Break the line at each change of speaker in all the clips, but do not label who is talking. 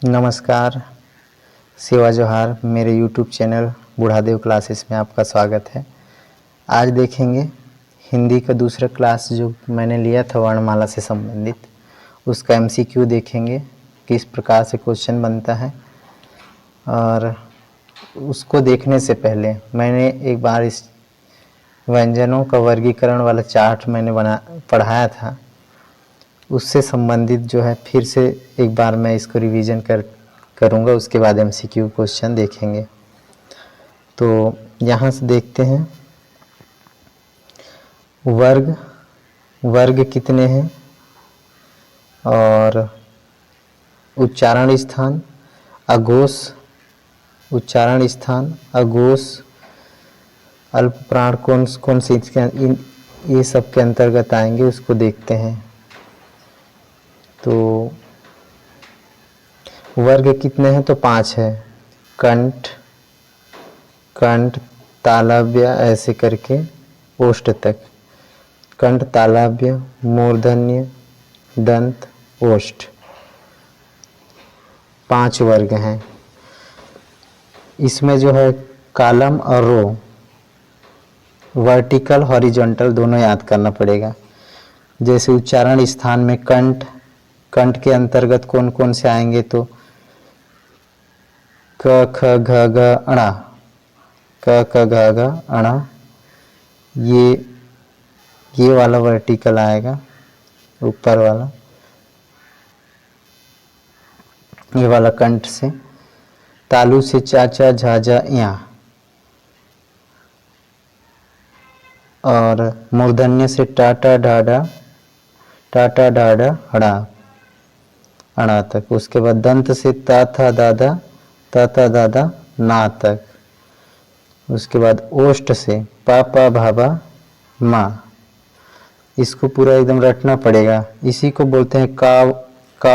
नमस्कार, सेवा जोहार। मेरे यूट्यूब चैनल बूढ़ादेव क्लासेस में आपका स्वागत है। आज देखेंगे हिंदी का दूसरा क्लास जो मैंने लिया था वर्णमाला से संबंधित, उसका एमसीक्यू देखेंगे, किस प्रकार से क्वेश्चन बनता है। और उसको देखने से पहले मैंने एक बार इस व्यंजनों का वर्गीकरण वाला चार्ट मैंने पढ़ाया था, उससे संबंधित जो है फिर से एक बार मैं इसको रिवीजन करूँगा। उसके बाद एमसीक्यू क्वेश्चन देखेंगे। तो यहाँ से देखते हैं, वर्ग कितने हैं और उच्चारण स्थान, अघोष उच्चारण स्थान, अघोष, अल्प प्राण कौन से ये सब के अंतर्गत आएंगे, उसको देखते हैं। तो वर्ग कितने हैं? तो 5 है। कंठ तालव्य ऐसे करके ओष्ठ तक, कंठ तालव्य मूर्धन्य दंत ओष्ठ, 5 वर्ग हैं। इसमें जो है कॉलम और रो, वर्टिकल हॉरिजॉन्टल दोनों याद करना पड़ेगा। जैसे उच्चारण स्थान में कंठ के अंतर्गत कौन कौन से आएंगे? तो क ख घ घ अणा, क ख घ घ अणा, ये वाला वर्टिकल आएगा, ऊपर वाला, ये वाला कंठ से। तालु से चाचा झाझा या, और मूर्धन्य से टाटा ढाढा हड़ा अणा तक। उसके बाद दंत से ता था दादा ना तक। उसके बाद ओष्ठ से पापा भाभा माँ। इसको पूरा एकदम रटना पड़ेगा। इसी को बोलते हैं का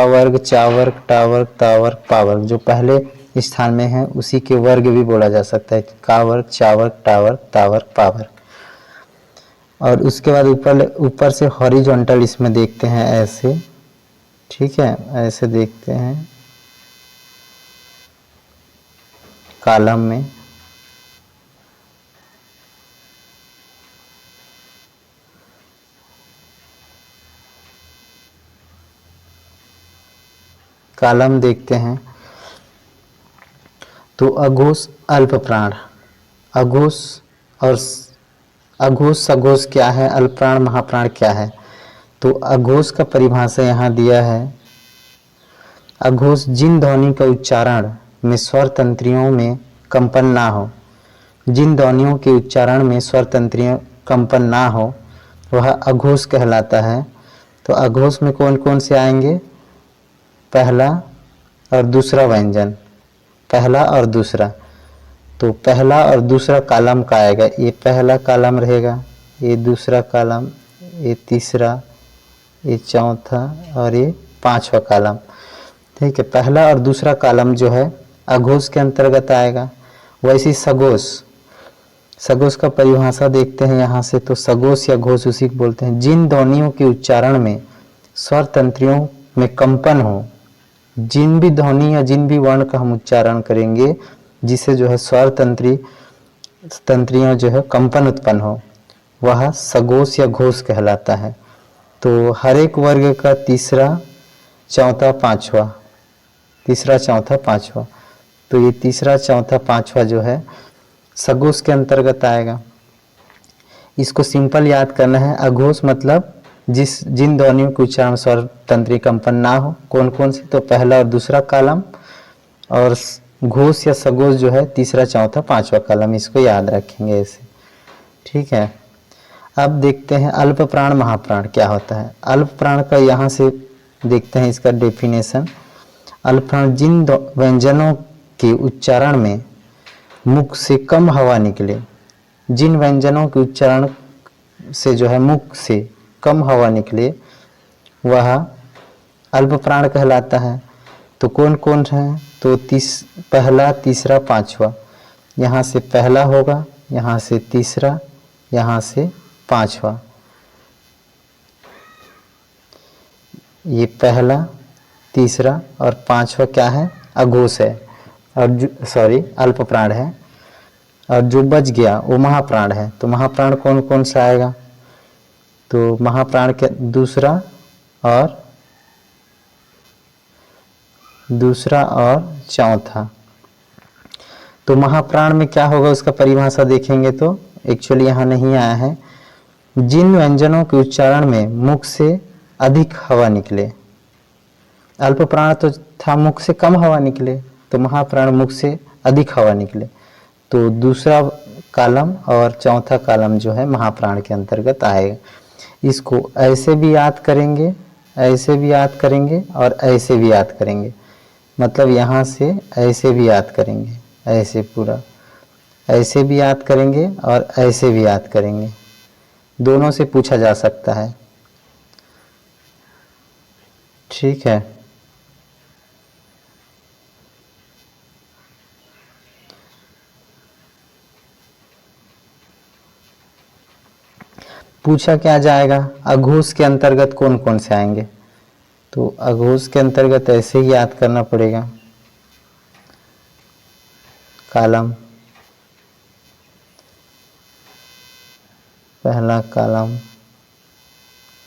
वर्ग, चा वर्ग, टा वर्ग, ता वर्ग, पा वर्ग। जो पहले स्थान में है उसी के वर्ग भी बोला जा सकता है, का वर्ग, चा वर्ग, टा वर्ग, ता वर्ग, पा वर्ग। और उसके बाद ऊपर से हॉरिजॉन्टल इसमें देखते हैं ऐसे, ठीक है, ऐसे देखते हैं कॉलम में। कॉलम देखते हैं तो अघोष अल्प प्राण, अघोष और अघोष सघोष क्या है, अल्प प्राण महाप्राण क्या है? तो अघोष का परिभाषा यहाँ दिया है। अघोष जिन ध्वनि का उच्चारण में स्वर तंत्रियों में कंपन ना हो, जिन ध्वनियों के उच्चारण में स्वर तंत्रियों कंपन ना हो वह अघोष कहलाता है। तो अघोष में कौन कौन से आएंगे? पहला और दूसरा व्यंजन, पहला और दूसरा। तो पहला और दूसरा कॉलम का आएगा, ये पहला कॉलम रहेगा, ये दूसरा कॉलम, ये तीसरा, ये चौथा और ये 5वां कॉलम। ठीक है, पहला और दूसरा कॉलम जो है अघोष के अंतर्गत आएगा। वैसे सघोष का परिभाषा देखते हैं यहाँ से। तो सघोष या घोष उसी को बोलते हैं जिन ध्वनियों के उच्चारण में स्वर तंत्रियों में कंपन हो, जिन भी ध्वनि या जिन भी वर्ण का हम उच्चारण करेंगे जिसे जो है स्वर तंत्रियों जो है कंपन उत्पन्न हो, वह सघोष या घोष कहलाता है। तो हर एक वर्ग का तीसरा चौथा पांचवा, तो ये तीसरा चौथा पांचवा जो है सघोष के अंतर्गत आएगा। इसको सिंपल याद करना है। अघोष मतलब जिन ध्वनियों के उच्चारण स्वर तंत्री कंपन ना हो, कौन कौन से? तो पहला और दूसरा कॉलम, और घोष या सघोष जो है तीसरा चौथा पांचवा कॉलम। इसको याद रखेंगे ऐसे, ठीक है। अब देखते हैं अल्प प्राण महाप्राण क्या होता है। अल्प प्राण का यहाँ से देखते हैं इसका डेफिनेशन। अल्प प्राण जिन व्यंजनों के उच्चारण में मुख से कम हवा निकले, जिन व्यंजनों के उच्चारण से जो है मुख से कम हवा निकले वह अल्प प्राण कहलाता है। तो कौन कौन है? तो पहला, तीसरा, पांचवा। यहाँ से पहला होगा, यहाँ से तीसरा, यहाँ से पांचवा। ये पहला, तीसरा और पांचवा क्या है, अघोष है, और सॉरी अल्प प्राण है, और जो बच गया वो महाप्राण है। तो महाप्राण कौन कौन सा आएगा, तो महाप्राण के दूसरा और चौथा। तो महाप्राण में क्या होगा उसका परिभाषा देखेंगे तो एक्चुअली यहाँ नहीं आया है। जिन व्यंजनों के उच्चारण में मुख से अधिक हवा निकले, अल्प प्राण तो था मुख से कम हवा निकले, तो महाप्राण मुख से अधिक हवा निकले। तो दूसरा कॉलम और चौथा कॉलम जो है महाप्राण के अंतर्गत आएगा। इसको ऐसे भी याद करेंगे, ऐसे भी याद करेंगे और ऐसे भी याद करेंगे, मतलब यहाँ से ऐसे भी याद करेंगे, ऐसे पूरा ऐसे भी याद करेंगे और ऐसे भी याद करेंगे, दोनों से पूछा जा सकता है। ठीक है, पूछा क्या जाएगा, अघोष के अंतर्गत कौन कौन से आएंगे, तो अघोष के अंतर्गत ऐसे ही याद करना पड़ेगा। कॉलम, पहला कॉलम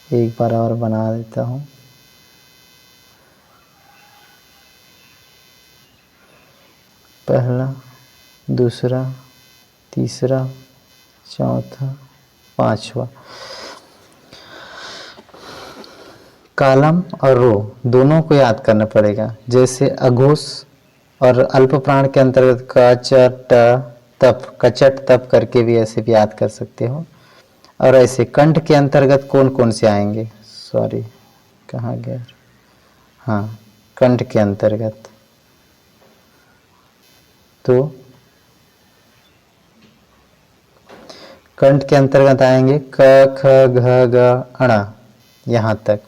एक बार और बना देता हूँ। पहला, दूसरा, तीसरा, चौथा, पांचवा। कॉलम और रो दोनों को याद करना पड़ेगा। जैसे अघोष और अल्प प्राण के अंतर्गत कचट तप, कचट तप करके भी ऐसे भी याद कर सकते हो। और ऐसे कंठ के अंतर्गत कौन कौन से आएंगे, सॉरी कहाँ गए, हाँ कंठ के अंतर्गत, तो कंठ के अंतर्गत आएंगे क ख घ ग अणा, यहाँ तक।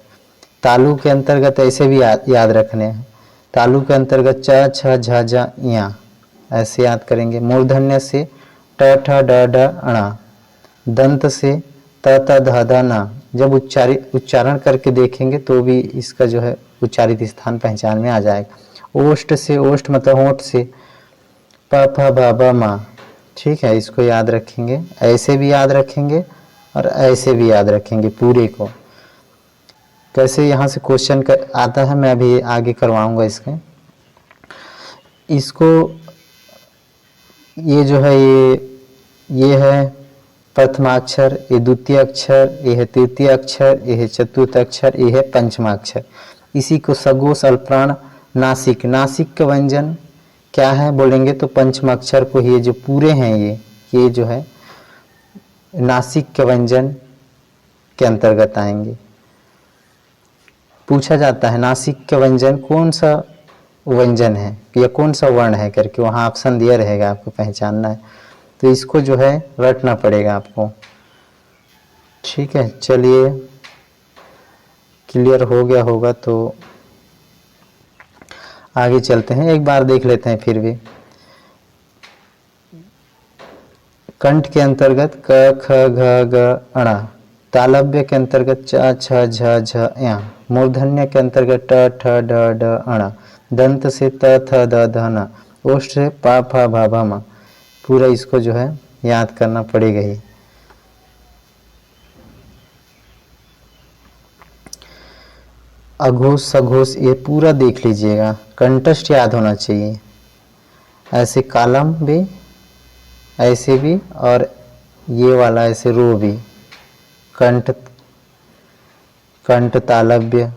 तालु के अंतर्गत ऐसे भी याद रखने हैं। तालु के अंतर्गत च छ झ झ या, ऐसे याद करेंगे। मूर्धन्य से ट ठ ड ड अणा, दंत से त त ध ध न। जब उच्चारण करके देखेंगे तो भी इसका जो है उच्चारित स्थान पहचान में आ जाएगा। ओष्ठ से, ओष्ठ मतलब होंठ से प फ ब ब म। ठीक है, इसको याद रखेंगे, ऐसे भी याद रखेंगे और ऐसे भी याद रखेंगे पूरे को। कैसे यहाँ से क्वेश्चन आता है मैं अभी आगे करवाऊंगा इसके। इसको ये जो है ये है प्रथमाक्षर, ये द्वितीय अक्षर, ये है तृतीय अक्षर, ये है चतुर्थ अक्षर, ये है पंचमाक्षर। इसी को सगोष अल्पप्राण नासिक, नासिक का व्यंजन क्या है बोलेंगे तो पंचमाक्षर को, ये जो पूरे हैं ये जो है नासिक के व्यंजन के अंतर्गत आएंगे। पूछा जाता है नासिक के व्यंजन कौन सा व्यंजन है या कौन सा वर्ण है करके, वहाँ ऑप्शन दिया रहेगा, आपको पहचानना है। तो इसको जो है रटना पड़ेगा आपको। ठीक है, चलिए क्लियर हो गया होगा तो आगे चलते हैं, एक बार देख लेते हैं फिर भी। कंठ के अंतर्गत क ख घ ग अणा, तालव्य के अंतर्गत च छ झ झ या, मूर्धन्य के अंतर्गत ट ठ ड ड अणा, दंत से त थ द ध न, ओष्ठ से पा फा भा भा म। पूरा इसको जो है याद करना पड़ेगा ही। अघोष सघोष ये पूरा देख लीजिएगा, कंठस्थ याद होना चाहिए। ऐसे कॉलम भी, ऐसे भी, और ये वाला ऐसे रो भी। कंठ, कंठ तालव्य,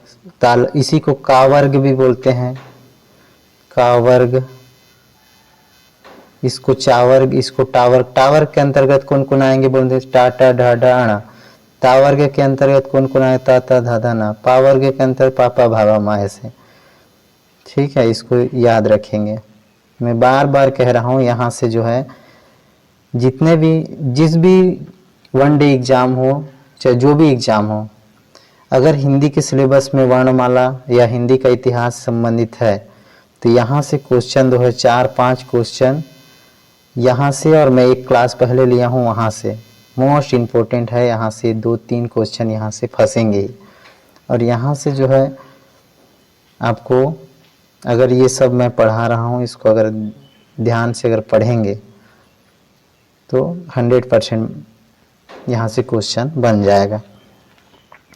इसी को कावर्ग भी बोलते हैं, कावर्ग। इसको चावर्ग, इसको टावर्ग। टावर्ग के अंतर्गत कौन कौन आएंगे बोलते हैं टाटा ढा ढा अणा। तावर्ग के अंतर्गत कौन कौन आए ता ता धा धा ना। पावर्ग के अंतर्गत पापा भावा मा ऐसे। ठीक है, इसको याद रखेंगे। मैं बार बार कह रहा हूँ, यहाँ से जो है जितने भी, जिस भी वनडे एग्जाम हो चाहे जो भी एग्जाम हो, अगर हिंदी के सिलेबस में वर्णमाला या हिंदी का इतिहास संबंधित है तो यहाँ से क्वेश्चन जो है 4-5 क्वेश्चन यहाँ से, और मैं एक क्लास पहले लिया हूँ वहाँ से, मोस्ट इम्पोर्टेंट है। यहाँ से 2-3 क्वेश्चन यहाँ से फंसेंगे ही। और यहाँ से जो है आपको अगर ये सब मैं पढ़ा रहा हूँ, इसको अगर ध्यान से अगर पढ़ेंगे तो 100% यहाँ से क्वेश्चन बन जाएगा।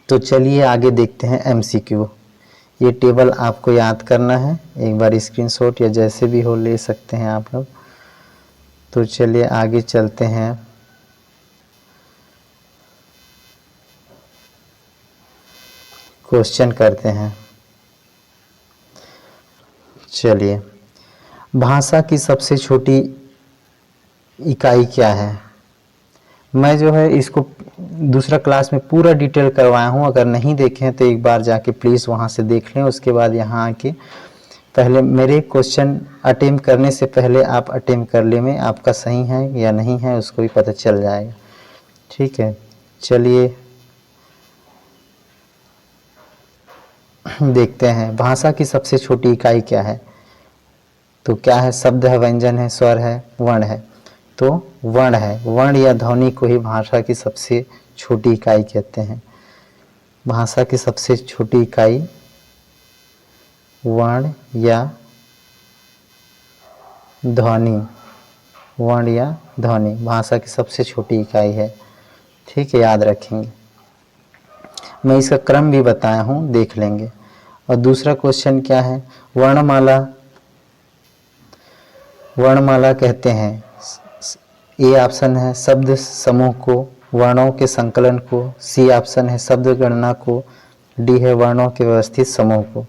तो चलिए आगे देखते हैं एमसीक्यू। ये टेबल आपको याद करना है, एक बार स्क्रीनशॉट या जैसे भी हो ले सकते हैं आप लोग। तो चलिए आगे चलते हैं। क्वेश्चन करते हैं। चलिए, भाषा की सबसे छोटी इकाई क्या है? मैं जो है इसको दूसरा क्लास में पूरा डिटेल करवाया हूँ, अगर नहीं देखें तो एक बार जाके प्लीज़ वहाँ से देख लें। उसके बाद यहाँ आके पहले मेरे क्वेश्चन अटेम्प्ट करने से पहले आप अटेम्प्ट कर ले में आपका सही है या नहीं है उसको भी पता चल जाएगा। ठीक है, चलिए देखते हैं भाषा की सबसे छोटी इकाई क्या है। तो क्या है? शब्द है, व्यंजन है, स्वर है, वर्ण है। तो वर्ण है, वर्ण या ध्वनि को ही भाषा की सबसे छोटी इकाई कहते हैं। भाषा की सबसे छोटी इकाई वर्ण या ध्वनि, वर्ण या ध्वनि भाषा की सबसे छोटी इकाई है। ठीक है, याद रखेंगे। मैं इसका क्रम भी बताया हूँ, देख लेंगे। और दूसरा क्वेश्चन क्या है? वर्णमाला, वर्णमाला कहते हैं। ए ऑप्शन है शब्द समूह को, वर्णों के संकलन को। सी ऑप्शन है शब्द गणना को। डी है वर्णों के व्यवस्थित समूह को।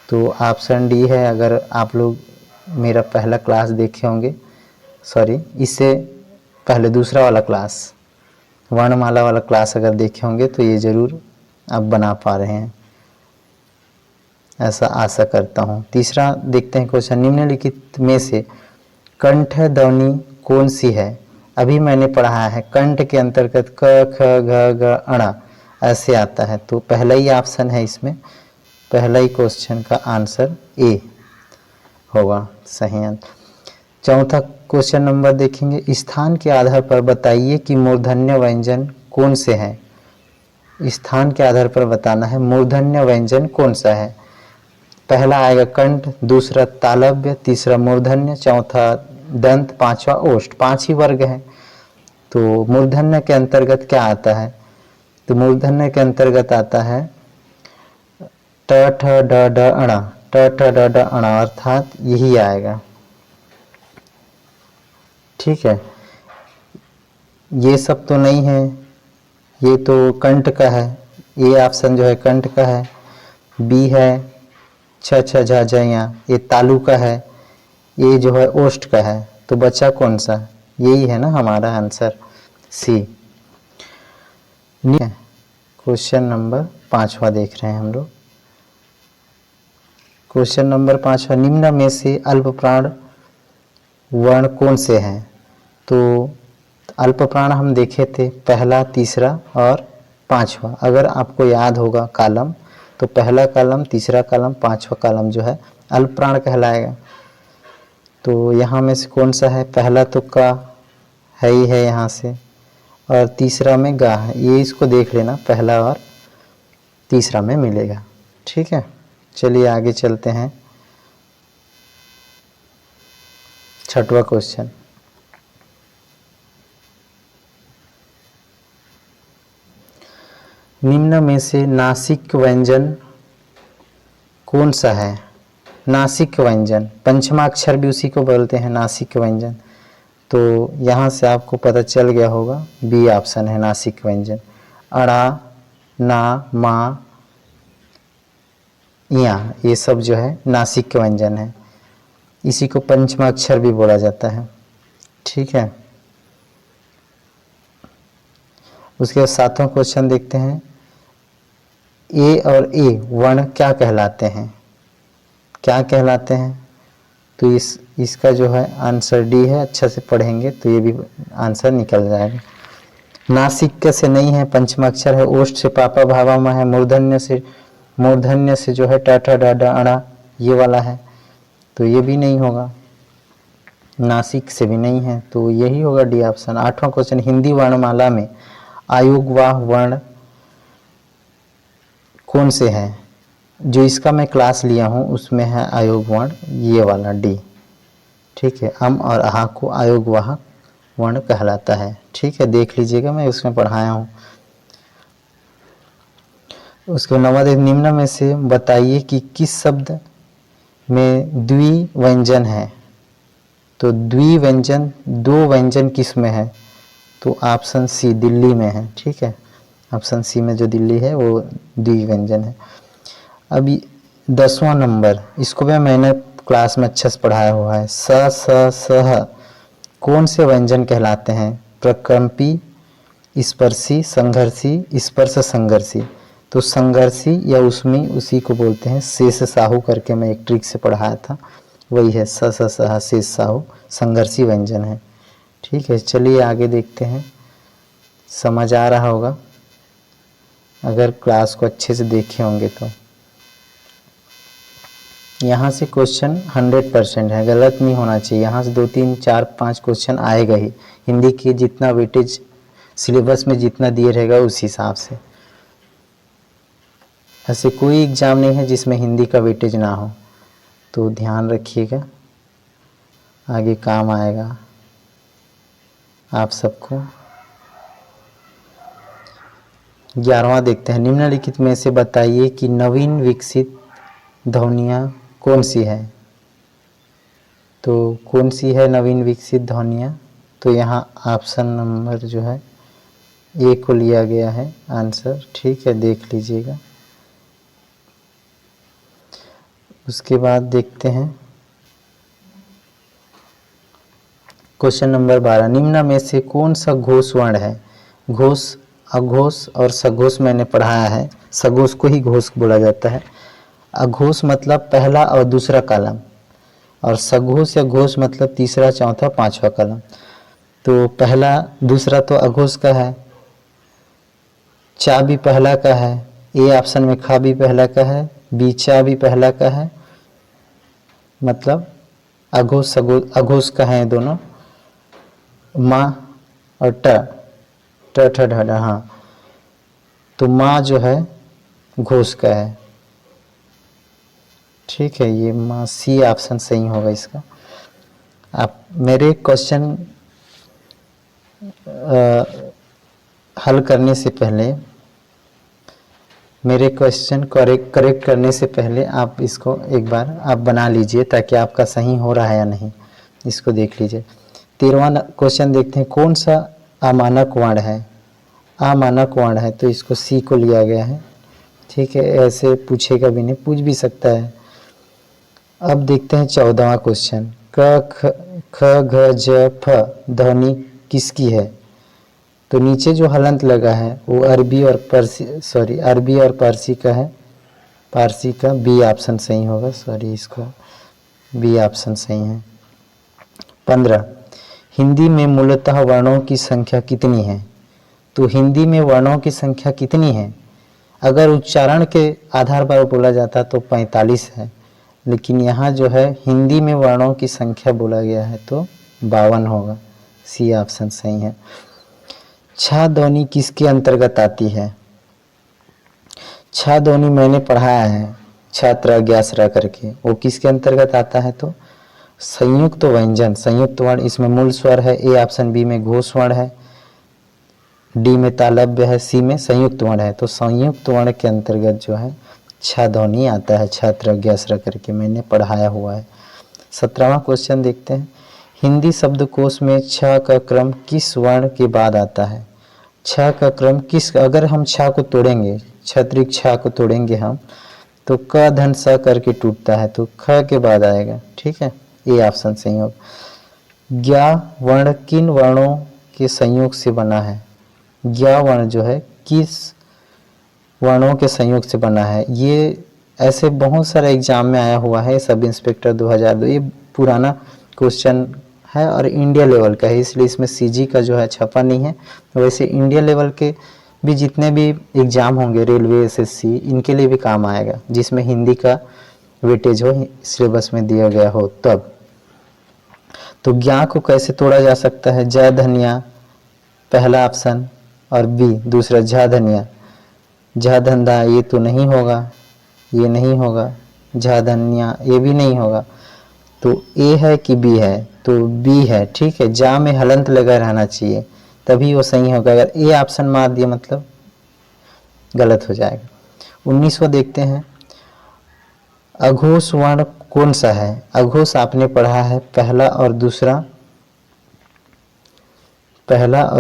तो ऑप्शन डी है। अगर आप लोग मेरा पहला क्लास देखे होंगे, सॉरी इससे पहले दूसरा वाला क्लास, वर्णमाला वाला क्लास अगर देखे होंगे तो ये ज़रूर आप बना पा रहे हैं, ऐसा आशा करता हूँ। तीसरा देखते हैं क्वेश्चन, निम्नलिखित में से कंठ ध्वनि कौन सी है? अभी मैंने पढ़ा है कंठ के अंतर्गत क ख घ घ अण ऐसे आता है। तो पहला ही ऑप्शन है इसमें, पहला ही क्वेश्चन का आंसर ए होगा सही आंसर। चौथा क्वेश्चन नंबर देखेंगे, स्थान के आधार पर बताइए कि मूर्धन्य व्यंजन कौन से हैं। स्थान के आधार पर बताना है मूर्धन्य व्यंजन कौन सा है। पहला आएगा कंठ, दूसरा तालव्य, तीसरा मूर्धन्य, चौथा दंत, पांचवा ओष्ठ। 5 ही वर्ग हैं। तो मूर्धन्य के अंतर्गत क्या आता है? तो मूर्धन्य के अंतर्गत आता है ट ठ ड ढ अण, ट ठ ड ढ अण, अर्थात यही आएगा। ठीक है, ये सब तो नहीं है, ये तो कंठ का है। ये ऑप्शन जो है कंठ का है। बी है छ छ झ झ या, ये तालु का है। ये जो है ओष्ठ का है। तो बचा कौन सा? यही है ना हमारा आंसर, सी। क्वेश्चन नंबर 5वां देख रहे हैं हम लोग। क्वेश्चन नंबर 5वां, निम्न में से अल्प प्राण वर्ण कौन से हैं? तो अल्प प्राण हम देखे थे, पहला, तीसरा और 5वां। अगर आपको याद होगा कॉलम, तो पहला कॉलम, तीसरा कॉलम, 5वां कॉलम जो है अल्प प्राण कहलाएगा। तो यहाँ में से कौन सा है? पहला तो का है ही है यहाँ से, और तीसरा में गा है। ये इसको देख लेना, पहला और तीसरा में मिलेगा। ठीक है, चलिए आगे चलते हैं। 6वां क्वेश्चन, निम्न में से नासिक व्यंजन कौन सा है? नासिक व्यंजन, पंचमा अक्षर भी उसी को बोलते हैं नासिक व्यंजन। तो यहाँ से आपको पता चल गया होगा, बी ऑप्शन है नासिक व्यंजन। अड़ा, ना, मा, या, ये सब जो है नासिक व्यंजन है। इसी को पंचमा अक्षर भी बोला जाता है। ठीक है, उसके बाद 7वां क्वेश्चन देखते हैं, ए और ए वर्ण क्या कहलाते हैं? क्या कहलाते हैं? तो इसका जो है आंसर डी है। अच्छा से पढ़ेंगे तो ये भी आंसर निकल जाएगा। नासिक से नहीं है, पंचमाक्षर है। ओष्ठ से पापा भावा में है। मूर्धन्य से जो है टाटा डाडा अड़ा, ये वाला है। तो ये भी नहीं होगा। नासिक से भी नहीं है, तो यही होगा डी ऑप्शन। 8वां क्वेश्चन, हिंदी वर्णमाला में आयोगवाह वर्ण कौन से हैं? जो इसका मैं क्लास लिया हूँ उसमें है अयोग वर्ण, ये वाला डी। ठीक है, अम और आहा को अयोग वाहक वर्ण कहलाता है। ठीक है, देख लीजिएगा, मैं उसमें पढ़ाया हूँ। उसके नंबर एक, निम्न में से बताइए कि किस शब्द में द्विव्यंजन है। तो द्विव्यंजन, दो व्यंजन किस में है? तो ऑप्शन सी दिल्ली में है। ठीक है, ऑप्शन सी में जो दिल्ली है वो द्विव्यंजन है। अभी 10वां नंबर, इसको भी मैंने क्लास में अच्छे से पढ़ाया हुआ है। स स सह कौन से व्यंजन कहलाते हैं? प्रकंपी, स्पर्शी, संघर्षी, स्पर्श संघर्षी। तो संघर्षी या उसमें उसी को बोलते हैं शेष साहू करके मैं एक ट्रिक से पढ़ाया था, वही है स स सह शेष साहू, संघर्षी व्यंजन है। ठीक है, चलिए आगे देखते हैं। समझ आ रहा होगा अगर क्लास को अच्छे से देखे होंगे तो। यहाँ से क्वेश्चन 100% है, गलत नहीं होना चाहिए। यहाँ से 2 3 4 5 क्वेश्चन आएगा ही। हिंदी की जितना वेटेज सिलेबस में जितना दिए रहेगा उस हिसाब से। ऐसे कोई एग्ज़ाम नहीं है जिसमें हिंदी का वेटेज ना हो, तो ध्यान रखिएगा, आगे काम आएगा आप सबको। 11वां देखते हैं, निम्नलिखित में से बताइए कि नवीन विकसित ध्वनियाँ कौन सी है। तो कौन सी है नवीन विकसित ध्वनियाँ? तो यहाँ ऑप्शन नंबर जो है ए को लिया गया है आंसर। ठीक है, देख लीजिएगा। उसके बाद देखते हैं क्वेश्चन नंबर 12, निम्न में से कौन सा घोष वर्ण है? घोष, अघोष और सघोष मैंने पढ़ाया है। सघोष को ही घोष बोला जाता है। अघोष मतलब पहला और दूसरा कॉलम, और सघोष या घोष मतलब तीसरा, चौथा, पांचवा कॉलम। तो पहला दूसरा तो अघोष का है, चा भी पहला का है, ए ऑप्शन में खा भी पहला का है, बी चा भी पहला का है, मतलब अघोष सघोष अघोष का है दोनों। माँ और ट ठ ढ ढ, हाँ, तो माँ जो है घोष का है। ठीक है, ये माँ सी ऑप्शन सही होगा इसका। आप मेरे क्वेश्चन हल करने से पहले, मेरे क्वेश्चन करेक्ट करने से पहले आप इसको एक बार आप बना लीजिए ताकि आपका सही हो रहा है या नहीं, इसको देख लीजिए। 13वां क्वेश्चन देखते हैं, कौन सा अमानक वर्ण है? अमानक वर्ण है तो इसको सी को लिया गया है। ठीक है, ऐसे पूछेगा भी नहीं, पूछ भी सकता है। अब देखते हैं 14वां क्वेश्चन, क ख घ ज फ ध्वनि किसकी है? तो नीचे जो हलंत लगा है वो अरबी और पारसी का है। पारसी का बी ऑप्शन सही होगा, इसको बी ऑप्शन सही है। 15, हिंदी में मूलतः वर्णों की संख्या कितनी है? तो हिंदी में वर्णों की संख्या कितनी है? अगर उच्चारण के आधार पर बोला जाता तो 45 है, लेकिन यहाँ जो है हिंदी में वर्णों की संख्या बोला गया है तो 52 होगा, सी ऑप्शन सही है। छा ध्वनि किसके अंतर्गत आती है? छा ध्वनि मैंने पढ़ाया है, छात्र ज्ञासरा करके, वो किसके अंतर्गत आता है? तो संयुक्त व्यंजन, संयुक्त वर्ण, इसमें मूल स्वर है, ए ऑप्शन, बी में घोष वर्ण है, डी में तालव्य है, सी में संयुक्त वर्ण है। तो संयुक्त वर्ण के अंतर्गत जो है छा ध्वनि आता है, छात्र ज्ञासरा करके मैंने पढ़ाया हुआ है। 17वां क्वेश्चन देखते हैं, हिंदी शब्दकोश में छ का क्रम किस वर्ण के बाद आता है? छ का क्रम किस, अगर हम छ को तोड़ेंगे, छत्रिक छ को तोड़ेंगे हम, तो क धन स करके टूटता है, तो ख के बाद आएगा। ठीक है, ये ऑप्शन सही होगा। ज्ञा वर्ण किन वर्णों के संयोग से बना है? ज्ञा वर्ण जो है किस वर्णों के संयोग से बना है? ये ऐसे बहुत सारे एग्जाम में आया हुआ है, सब इंस्पेक्टर 2002, ये पुराना क्वेश्चन है और इंडिया लेवल का है, इसलिए इसमें सीजी का जो है छपा नहीं है। वैसे इंडिया लेवल के भी जितने भी एग्जाम होंगे, रेलवे, एसएससी, इनके लिए भी काम आएगा, जिसमें हिंदी का वेटेज हो, सिलेबस में दिया गया हो तब। तो ज्ञा को कैसे तोड़ा जा सकता है? ज धनिया पहला ऑप्शन और बी दूसरा, झा धनिया, झा धंधा, ये तो नहीं होगा, ये नहीं होगा। झाधन्या ये भी नहीं होगा। तो ए है कि बी है, तो बी है। ठीक है, जा में हलंत लगा रहना चाहिए तभी वो सही होगा। अगर ए ऑप्शन मार दिया मतलब गलत हो जाएगा। 19वां देखते हैं, अघोष वर्ण कौन सा है? अघोष आपने पढ़ा है पहला और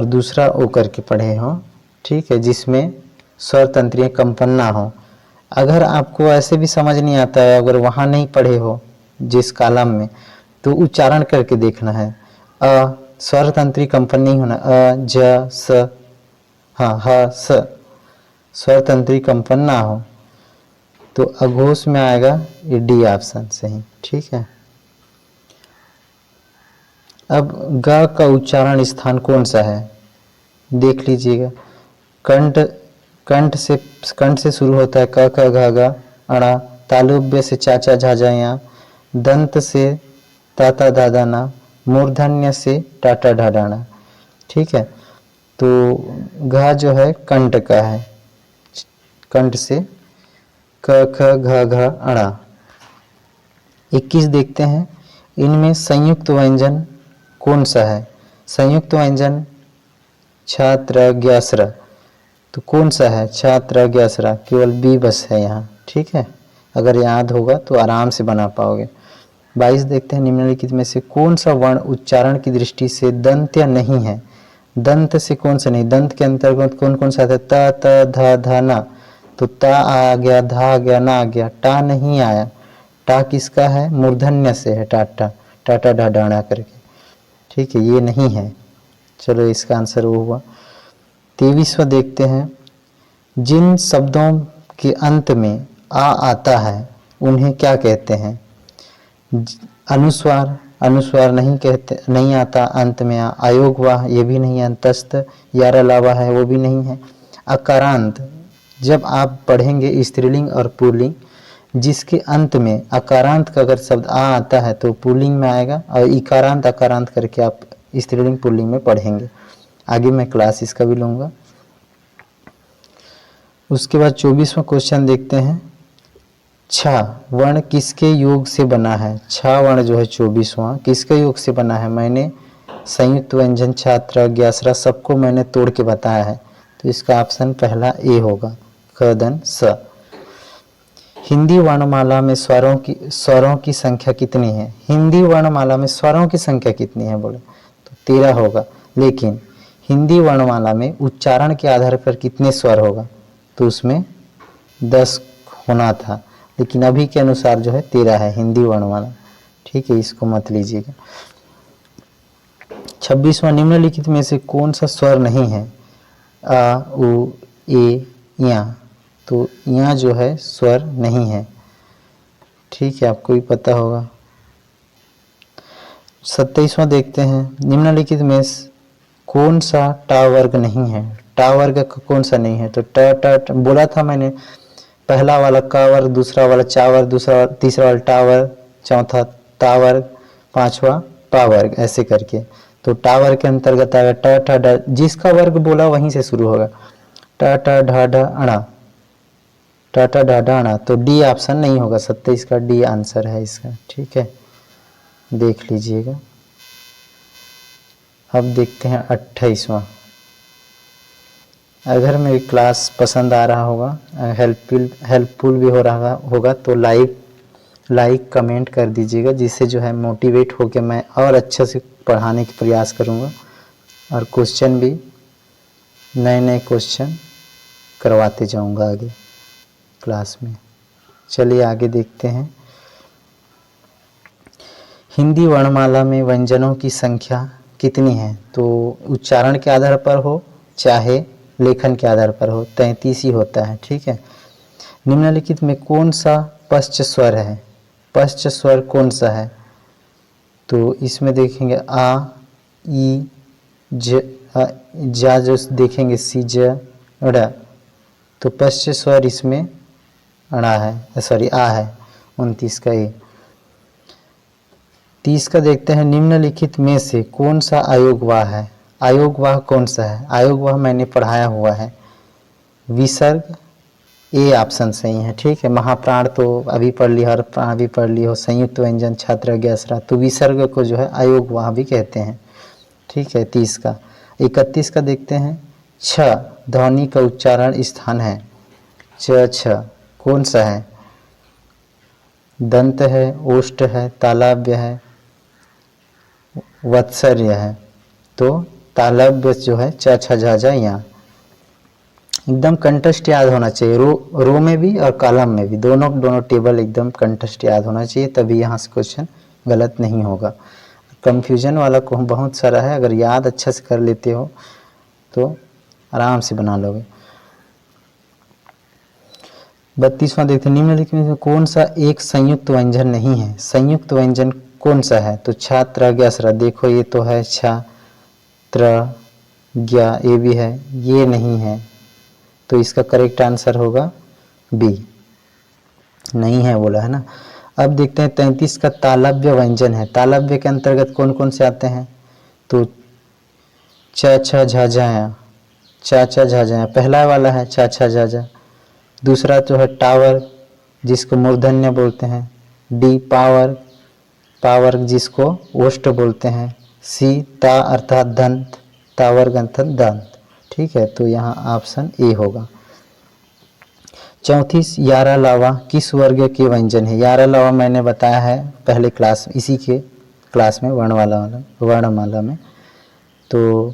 दूसरा ओ करके पढ़े हो। ठीक है, जिसमें स्वर तंत्रीय कंपन ना हो। अगर आपको ऐसे भी समझ नहीं आता है, अगर वहाँ नहीं पढ़े हो जिस कॉलम में, तो उच्चारण करके देखना है। स्वर तंत्री कंपन नहीं होना, ज स, हाँ ह स, स्वर तंत्री कंपन ना हो तो अघोष में आएगा ये डी ऑप्शन सही। ठीक है, अब ग का उच्चारण स्थान कौन सा है देख लीजिएगा। कंठ कंठ से शुरू होता है, क ख घ घ अणा। तालुब्य से चाचा झाझा या। दंत से ताता दादा ना। मूर्धन्य से टाटा ढाडाना। ठीक है, तो घ जो है कंठ का है, कंठ से क ख घ घ अणा। 21 देखते हैं, इनमें संयुक्त व्यंजन कौन सा है? संयुक्त व्यंजन छात्र ज्ञासरा, तो कौन सा है? छात्र ज्ञासरा, केवल बी बस है यहाँ। ठीक है, अगर याद होगा तो आराम से बना पाओगे। 22 देखते हैं, निम्नलिखित में से कौन सा वर्ण उच्चारण की दृष्टि से दंत्य नहीं है? दंत से कौन सा नहीं? दंत के अंतर्गत कौन कौन सा आता है? त त ध ध न, तो ता आ गया, धा आ गया, ना आ गया, टा नहीं आया। टा किसका है? मूर्धन्य से है, टाटा टाटा ढाडाना करके। ठीक है, ये नहीं है। चलो इसका आंसर वो हुआ। 23वां देखते हैं, जिन शब्दों के अंत में आ आता है उन्हें क्या कहते हैं? अनुस्वार, अनुस्वार नहीं कहते, नहीं आता अंत में आ। अयोगवाह ये भी नहीं है। अंतस्थ यार अलावा है वो भी नहीं है। अकारांत, जब आप पढ़ेंगे स्त्रीलिंग और पुल्लिंग, जिसके अंत में अकारांत का अगर शब्द आ आता है तो पुल्लिंग में आएगा, और इकारांत अकारांत करके आप स्त्रीलिंग पुल्लिंग में पढ़ेंगे। आगे मैं क्लास इसका भी लूँगा। उसके बाद 24वां क्वेश्चन देखते हैं, छा वर्ण किसके योग से बना है? छा वर्ण जो है 24वां किसके योग से बना है? मैंने संयुक्त व्यंजन छात्र ज्ञासरा सबको मैंने तोड़ के बताया है, तो इसका ऑप्शन पहला ए होगा, ख दन स। हिंदी वर्णमाला में स्वरों की संख्या कितनी है? हिंदी वर्णमाला में स्वरों की संख्या कितनी है बोले तो 13 होगा। लेकिन हिंदी वर्णमाला में उच्चारण के आधार पर कितने स्वर होगा? तो उसमें 10 होना था, लेकिन अभी के अनुसार जो है 13 है हिंदी वर्णमाला। ठीक है, इसको मत लीजिएगा। 26वां, निम्नलिखित में से कौन सा स्वर नहीं है? आ, उ, ए, या। तो यहाँ जो है स्वर नहीं है। ठीक है, आपको भी पता होगा। 27वां देखते हैं, निम्नलिखित में कौन सा टा वर्ग नहीं है? टा वर्ग का कौन सा नहीं है? तो ट बोला था मैंने, पहला वाला का वर्ग, दूसरा वाला चा वर्ग, दूसरा तीसरा वाला टा वर्ग, चौथा ता वर्ग, पांचवा पा वर्ग, ऐसे करके। तो टा वर्ग के अंतर्गत आएगा ट ठ ड, जिसका वर्ग बोला वहीं से शुरू होगा। ट ट ढ ढ अणा, ट ट ढ ढ अणा। तो डी ऑप्शन नहीं होगा, 27 का डी आंसर है इसका। ठीक है, देख लीजिएगा। अब देखते हैं 28वां। अगर मेरी क्लास पसंद आ रहा होगा, हेल्पफुल भी हो रहा होगा, तो लाइक कमेंट कर दीजिएगा, जिससे जो है मोटिवेट होकर मैं और अच्छे से पढ़ाने की प्रयास करूँगा, और क्वेश्चन भी नए नए क्वेश्चन करवाते जाऊँगा आगे क्लास में। चलिए आगे देखते हैं। हिंदी वर्णमाला में व्यंजनों की संख्या कितनी है? तो उच्चारण के आधार पर हो चाहे लेखन के आधार पर हो, 33 ही होता है। ठीक है, निम्नलिखित में कौन सा पश्च स्वर है? पश्च स्वर कौन सा है? तो इसमें देखेंगे आ, ई, जा जो देखेंगे सी, ज, ड़, तो पश्च स्वर इसमें अड़ा है, सॉरी आ है, 29 का ए। 30 का देखते हैं, निम्नलिखित में से कौन सा अयोगवाह है? अयोगवाह कौन सा है? अयोगवाह मैंने पढ़ाया हुआ है, विसर्ग, ए ऑप्शन सही है। ठीक है, महाप्राण तो अभी पढ़ ली, हर प्राण भी पढ़ ली हो, संयुक्त व्यंजन छात्र ज्ञासरा, तो विसर्ग को जो है अयोग वहाँ भी कहते हैं। ठीक है, 30 का। 31 का देखते हैं, छ ध्वनि का उच्चारण स्थान है, च छ कौन सा है? दंत है, ओष्ठ है, तालव्य है, वत्सर्य है। तो तालव्य जो है च छ झ झ यहाँ एकदम कंठस्थ याद होना चाहिए, रो में भी और कॉलम में भी, दोनों टेबल एकदम कंठस्थ याद होना चाहिए, तभी यहाँ से क्वेश्चन गलत नहीं होगा। कंफ्यूजन वाला को बहुत सारा है, अगर याद अच्छा से कर लेते हो तो आराम से बना लोगे। 32वां देखते हैं, निम्नलिखित में कौन सा एक संयुक्त व्यंजन नहीं है? संयुक्त व्यंजन कौन सा है? तो छात्र ज्ञासरा, देखो ये तो है छात्र ज्ञा, ये भी है, ये नहीं है, तो इसका करेक्ट आंसर होगा बी, नहीं है बोला है ना। अब देखते हैं 33 का तालव्य व्यंजन है, तालव्य के अंतर्गत कौन कौन से आते हैं? तो च छ झ झ, च छ झ झ पहला वाला है च छ झ झ। दूसरा जो है टावर, जिसको मूर्धन्य बोलते हैं, डी पावर, पावर जिसको ओष्ठ बोलते हैं, सी ता अर्थात दंत, तावर अर्थात दंत। ठीक है, तो यहाँ ऑप्शन ए होगा। 34 यारा लावा किस वर्ग के व्यंजन है? यारा लावा मैंने बताया है पहले क्लास, इसी के क्लास में वर्णमाला में, तो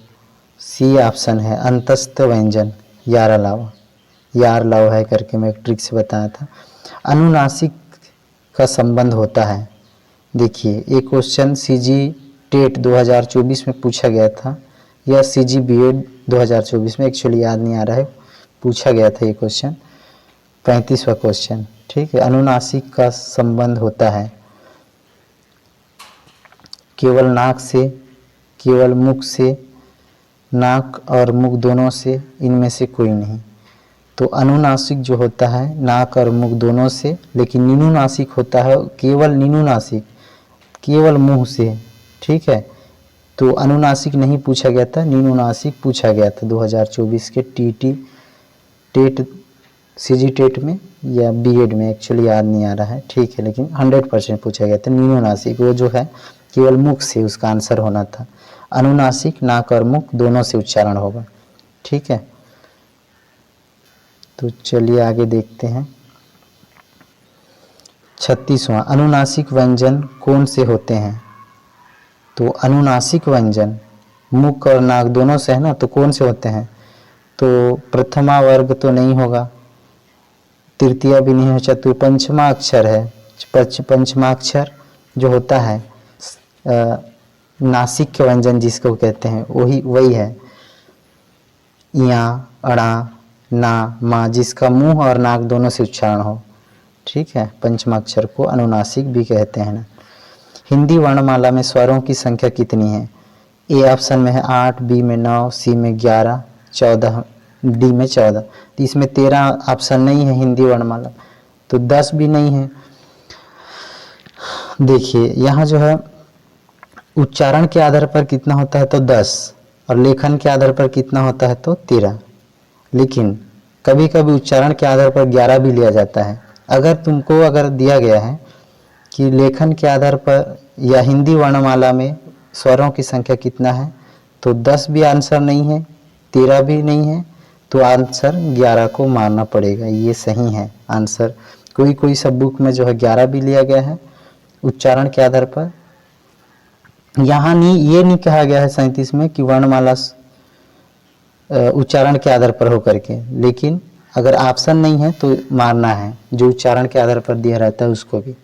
सी ऑप्शन है अंतस्थ व्यंजन यारा लावा, यार लाव है करके मैं एक ट्रिक से बताया था। अनुनासिक का संबंध होता है, देखिए ये क्वेश्चन सीजी टेट 2024 में पूछा गया था, या सीजी बीएड 2024 में, एक्चुअली याद नहीं आ रहा है, पूछा गया था ये क्वेश्चन, 35वां क्वेश्चन। ठीक है, अनुनासिक का संबंध होता है केवल नाक से, केवल मुख से, नाक और मुख दोनों से, इनमें से कोई नहीं। तो अनुनासिक जो होता है नाक और मुख दोनों से, लेकिन नीनुनासिक होता है केवल नीनुनासिक, केवल मुंह से। ठीक है, तो अनुनासिक नहीं पूछा गया था, नीनुनासिक पूछा गया था 2024 के टीटी टेट, सीजी टेट में या बीएड में, एक्चुअली याद नहीं आ रहा है। ठीक है, लेकिन 100% पूछा गया था नीनुनासिक, वो जो है केवल मुख से, उसका आंसर होना था। अनुनासिक नाक और मुख दोनों से उच्चारण होगा। ठीक है, तो चलिए आगे देखते हैं। 36वां, अनुनासिक व्यंजन कौन से होते हैं? तो अनुनासिक व्यंजन मुख और नाक दोनों से है ना, तो कौन से होते हैं? तो प्रथमा वर्ग तो नहीं होगा, तृतीया भी नहीं है, चतुर्थ, पंचमा अक्षर है, पंचमा अक्षर जो होता है नासिक के व्यंजन जिसको कहते हैं, वही है या, अड़ा, ना, मा, जिसका मुंह और नाक दोनों से उच्चारण हो। ठीक है, पंचमाक्षर को अनुनासिक भी कहते हैं ना। हिंदी वर्णमाला में स्वरों की संख्या कितनी है? ए ऑप्शन में है 8, बी में 9, सी में 11, 14, डी में 14। तो इसमें 13 ऑप्शन नहीं है हिंदी वर्णमाला, तो 10 भी नहीं है। देखिए यहाँ जो है उच्चारण के आधार पर कितना होता है तो 10, और लेखन के आधार पर कितना होता है तो 13, लेकिन कभी कभी उच्चारण के आधार पर 11 भी लिया जाता है। अगर दिया गया है कि लेखन के आधार पर या हिंदी वर्णमाला में स्वरों की संख्या कितना है, तो 10 भी आंसर नहीं है, 13 भी नहीं है, तो आंसर 11 को मानना पड़ेगा, ये सही है आंसर। कोई सब बुक में जो है 11 भी लिया गया है उच्चारण के आधार पर। यहाँ ये नहीं कहा गया है 37 में कि वर्णमाला उच्चारण के आधार पर होकर के, लेकिन अगर ऑप्शन नहीं है तो मारना है, जो उच्चारण के आधार पर दिया रहता है उसको भी।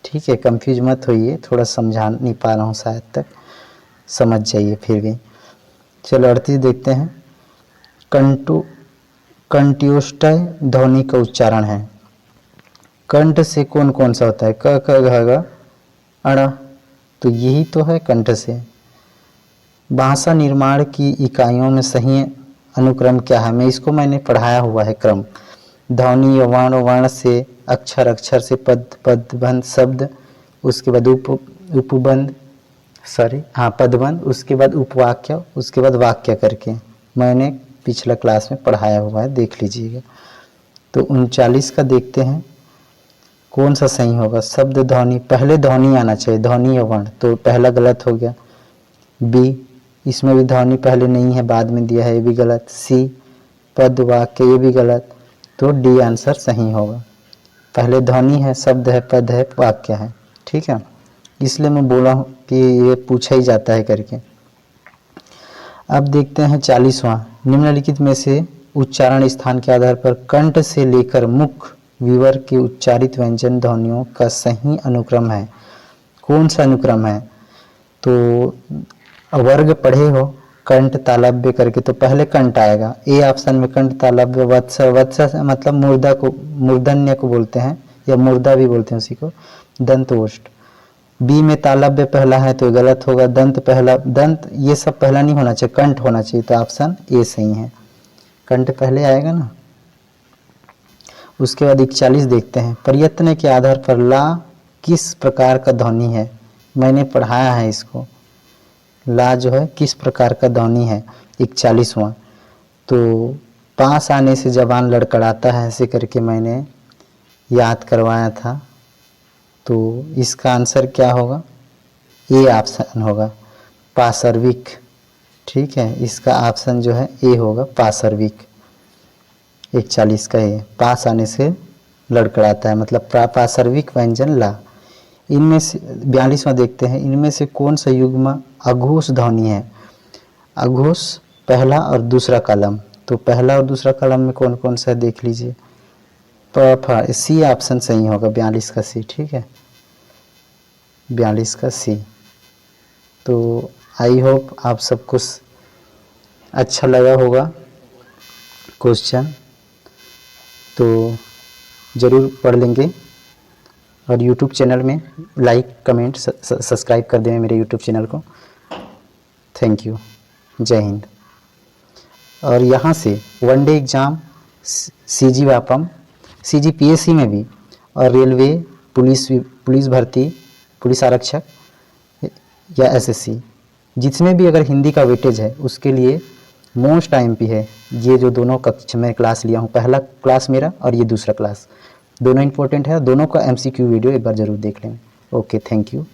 ठीक है, कंफ्यूज मत होइए, थोड़ा समझा नहीं पा रहा हूँ, शायद तक समझ जाइए फिर भी। चलो 38 देखते हैं। कंठ्योष्टय ध्वनि का उच्चारण है, कंठ से कौन कौन सा होता है? क ख ग घ अण, तो यही तो है कंठ से। भाषा निर्माण की इकाइयों में सही अनुक्रम क्या है? मैंने पढ़ाया हुआ है क्रम। ध्वनि वर्ण, वर्ण से अक्षर, अक्षर से पद, पदबंध शब्द, उसके बाद उपबंध, पदबंध, उसके बाद उपवाक्य, उसके बाद वाक्य करके मैंने पिछला क्लास में पढ़ाया हुआ है, देख लीजिएगा। तो 39 का देखते हैं कौन सा सही होगा। शब्द ध्वनि, पहले ध्वनि आना चाहिए, ध्वनि या वर्ण, तो पहला गलत हो गया। बी, इसमें भी ध्वनि पहले नहीं है, बाद में दिया है, ये भी गलत। सी, पद वाक्य, ये भी गलत। तो डी आंसर सही होगा। पहले ध्वनि है, शब्द है, पद है, वाक्य है। ठीक है, इसलिए मैं बोला हूँ कि ये पूछा ही जाता है करके। अब देखते हैं 40वां। निम्नलिखित में से उच्चारण स्थान के आधार पर कंठ से लेकर मुख विवर के उच्चारित व्यंजन ध्वनियों का सही अनुक्रम है। कौन सा अनुक्रम है? तो वर्ग पढ़े हो कंठ तालव्य करके, तो पहले कंठ आएगा। ए ऑप्शन में कंठ तालव्य वत्स, वत्स मतलब मुर्दा को, मूर्धन्य को बोलते हैं, या मुर्दा भी बोलते हैं उसी को। दंत ओष्ठ। बी में तालव्य पहला है तो गलत होगा। दंत पहला, दंत ये सब पहला नहीं होना चाहिए, कंठ होना चाहिए, तो ऑप्शन ए सही है, कंठ पहले आएगा ना। उसके बाद 41 देखते हैं। प्रयत्न के आधार पर ला किस प्रकार का ध्वनि है? मैंने पढ़ाया है इसको। ला जो है किस प्रकार का ध्वनि है? 41वां। तो पास आने से जबान लड़खड़ाता है, ऐसे करके मैंने याद करवाया था। तो इसका आंसर क्या होगा? ए ऑप्शन होगा, पार्श्विक। ठीक है, इसका ऑप्शन जो है ए होगा, पार्श्विक। 41 का ए, पास आने से लड़खड़ाता है, मतलब पार्श्विक व्यंजन ला। इनमें से 42वां देखते हैं। इनमें से कौन सा युग्म अघोष ध्वनि है? अघोष पहला और दूसरा कॉलम, तो पहला और दूसरा कॉलम में कौन कौन सा देख लीजिए। तो सी ऑप्शन सही होगा, 42 का सी। ठीक है, 42 का सी। तो आई होप आप सबको अच्छा लगा होगा क्वेश्चन, तो ज़रूर पढ़ लेंगे। और यूट्यूब चैनल में लाइक कमेंट सब्सक्राइब कर दें मेरे यूट्यूब चैनल को। थैंक यू, जय हिंद। और यहाँ से one day exam CG Vyapam, CG PSC में भी, और रेलवे, पुलिस भर्ती, पुलिस आरक्षक या एसएससी, जिसमें भी अगर हिंदी का वेटेज है उसके लिए मोस्ट आईएमपी है। ये जो दोनों कक्षा में क्लास लिया हूँ, पहला क्लास मेरा और ये दूसरा क्लास, दोनों इंपॉर्टेंट है। दोनों का एमसीक्यू वीडियो एक बार ज़रूर देख लें। Okay, thank you.